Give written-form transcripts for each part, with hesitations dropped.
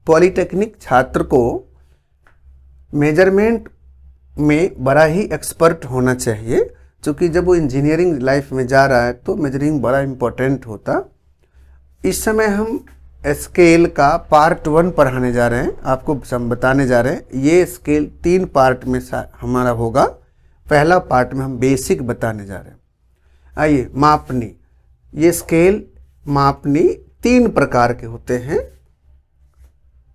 Polytechnic छात्र को measurement में बड़ा ही एक्सपर्ट होना चाहिए, क्योंकि जब वो इंजीनियरिंग लाइफ में जा रहा है तो मेजरिंग बड़ा इम्पोर्टेंट होता। इस समय हम स्केल का पार्ट 1 पढ़ाने जा रहे हैं, आपको बताने जा रहे हैं। ये स्केल 3 पार्ट में हमारा होगा। पहला पार्ट में हम बेसिक बताने जा रहे हैं। आइए, मापनी। ये स्केल मापनी 3 प्रकार के होते हैं।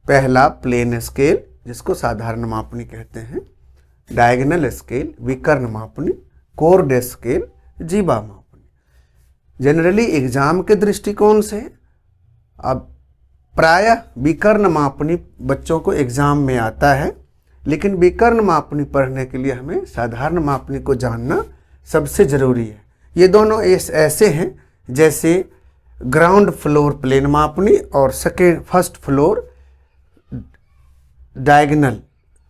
पहला प्लेन स्केल, जिसको साधारण मापनी कहते हैं, डायगोनल स्केल, विकर्ण मापनी, कोर्ड स्केल, जीवा मापनी। जनरली एग्जाम के दृष्टिकोण से अब प्रायः विकर्ण मापनी बच्चों को एग्जाम में आता है, लेकिन विकर्ण मापनी पढ़ने के लिए हमें साधारण मापनी को जानना सबसे ज़रूरी है। ये दोनों ऐसे हैं जैसे ग्राउंड फ्लोर प्लेन मापनी और फर्स्ट फ्लोर डायगोनल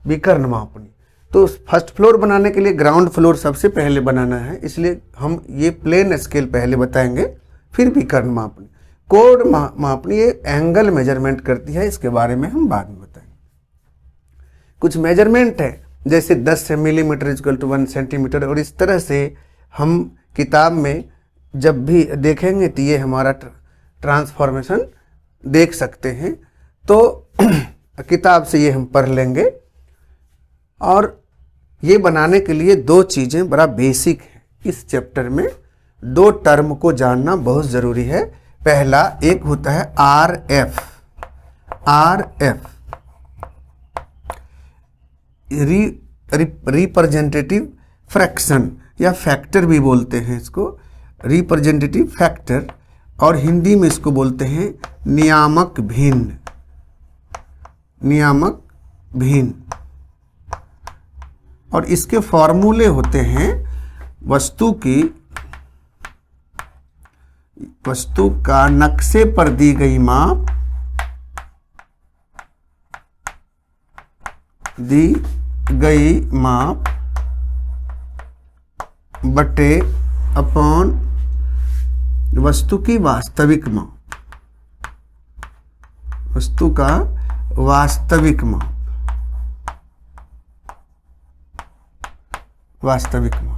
विकर्ण मापनी। तो फर्स्ट फ्लोर बनाने के लिए ग्राउंड फ्लोर सबसे पहले बनाना है, इसलिए हम ये प्लेन स्केल पहले बताएंगे, फिर विकर्ण मापनी। कोड मापनी ये एंगल मेजरमेंट करती है, इसके बारे में हम बाद में बताएंगे। कुछ मेजरमेंट है जैसे 10 मिलीमीटर इक्वल टू 1 सेंटीमीटर, और इस तरह से हम किताब में जब भी देखेंगे तो ये हमारा ट्रांसफॉर्मेशन देख सकते हैं। तो किताब से ये हम पढ़ लेंगे। और ये बनाने के लिए 2 चीज़ें बड़ा बेसिक है। इस चैप्टर में 2 टर्म को जानना बहुत ज़रूरी है। पहला एक होता है RF, रिप्रेजेंटेटिव फ्रैक्शन या फैक्टर भी बोलते हैं इसको, रिप्रेजेंटेटिव फैक्टर, और हिंदी में इसको बोलते हैं नियामक भिन्न, नियामक भिन्न। और इसके फॉर्मूले होते हैं वस्तु का नक्शे पर दी गई माप, बटे अपॉन वस्तु की वास्तविक माप, वस्तु का वास्तविक माप, वास्तविक माप।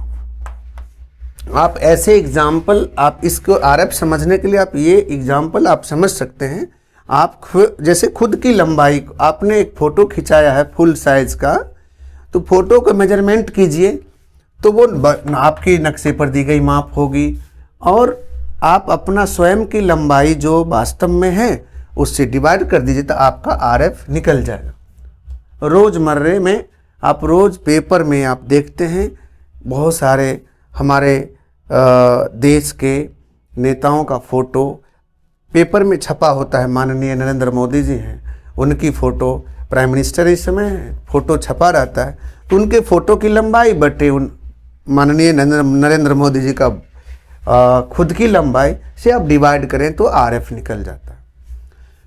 आप ऐसे एग्जाम्पल, आप इसको RF समझने के लिए आप ये एग्जाम्पल आप समझ सकते हैं। आप जैसे खुद की लंबाई, आपने एक फ़ोटो खिंचाया है फुल साइज़ का, तो फोटो का मेजरमेंट कीजिए तो वो आपकी नक्शे पर दी गई माप होगी, और आप अपना स्वयं की लंबाई जो वास्तव में है उससे डिवाइड कर दीजिए तो आपका RF निकल जाएगा। रोज़मर्रे में आप रोज़ पेपर में आप देखते हैं बहुत सारे हमारे देश के नेताओं का फ़ोटो पेपर में छपा होता है। माननीय नरेंद्र मोदी जी हैं, उनकी फ़ोटो, प्राइम मिनिस्टर इस समय फ़ोटो छपा रहता है, तो उनके फ़ोटो की लंबाई बटे उन माननीय नरेंद्र मोदी जी का खुद की लंबाई से आप डिवाइड करें तो RF निकल जाता है।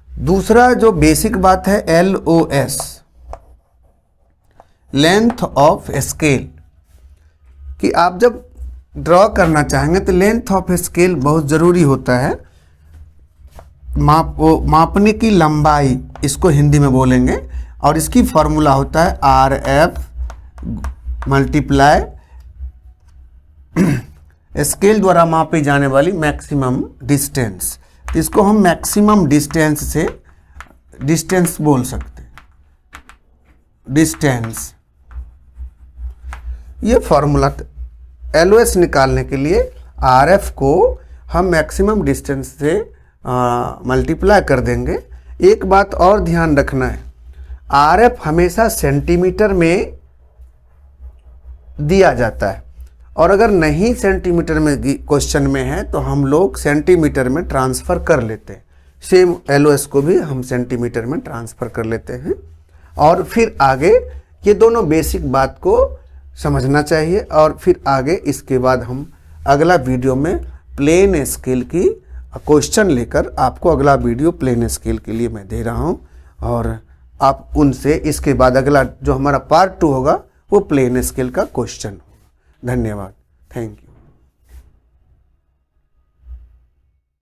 दूसरा जो बेसिक बात है LOS, लेंथ ऑफ स्केल, कि आप जब ड्रॉ करना चाहेंगे तो लेंथ ऑफ स्केल बहुत ज़रूरी होता है। मापने की लंबाई, इसको हिंदी में बोलेंगे, और इसकी फॉर्मूला होता है RF मल्टीप्लाई स्केल द्वारा मापी जाने वाली मैक्सिमम डिस्टेंस। तो इसको हम मैक्सिमम डिस्टेंस से डिस्टेंस बोल सकते हैं, डिस्टेंस। ये फॉर्मूला LOS निकालने के लिए RF को हम मैक्सिमम डिस्टेंस से मल्टीप्लाई कर देंगे। एक बात और ध्यान रखना है, RF हमेशा सेंटीमीटर में दिया जाता है, और अगर नहीं सेंटीमीटर में क्वेश्चन में है तो हम लोग सेंटीमीटर में ट्रांसफ़र कर लेते हैं। सेम LOS को भी हम सेंटीमीटर में ट्रांसफ़र कर लेते हैं। और फिर आगे ये दोनों बेसिक बात को समझना चाहिए, और फिर आगे इसके बाद हम अगला वीडियो में प्लेन स्केल की क्वेश्चन लेकर आपको अगला वीडियो प्लेन स्केल के लिए मैं दे रहा हूं, और आप उनसे इसके बाद अगला जो हमारा पार्ट 2 होगा वो प्लेन स्केल का क्वेश्चन होगा। धन्यवाद, थैंक यू।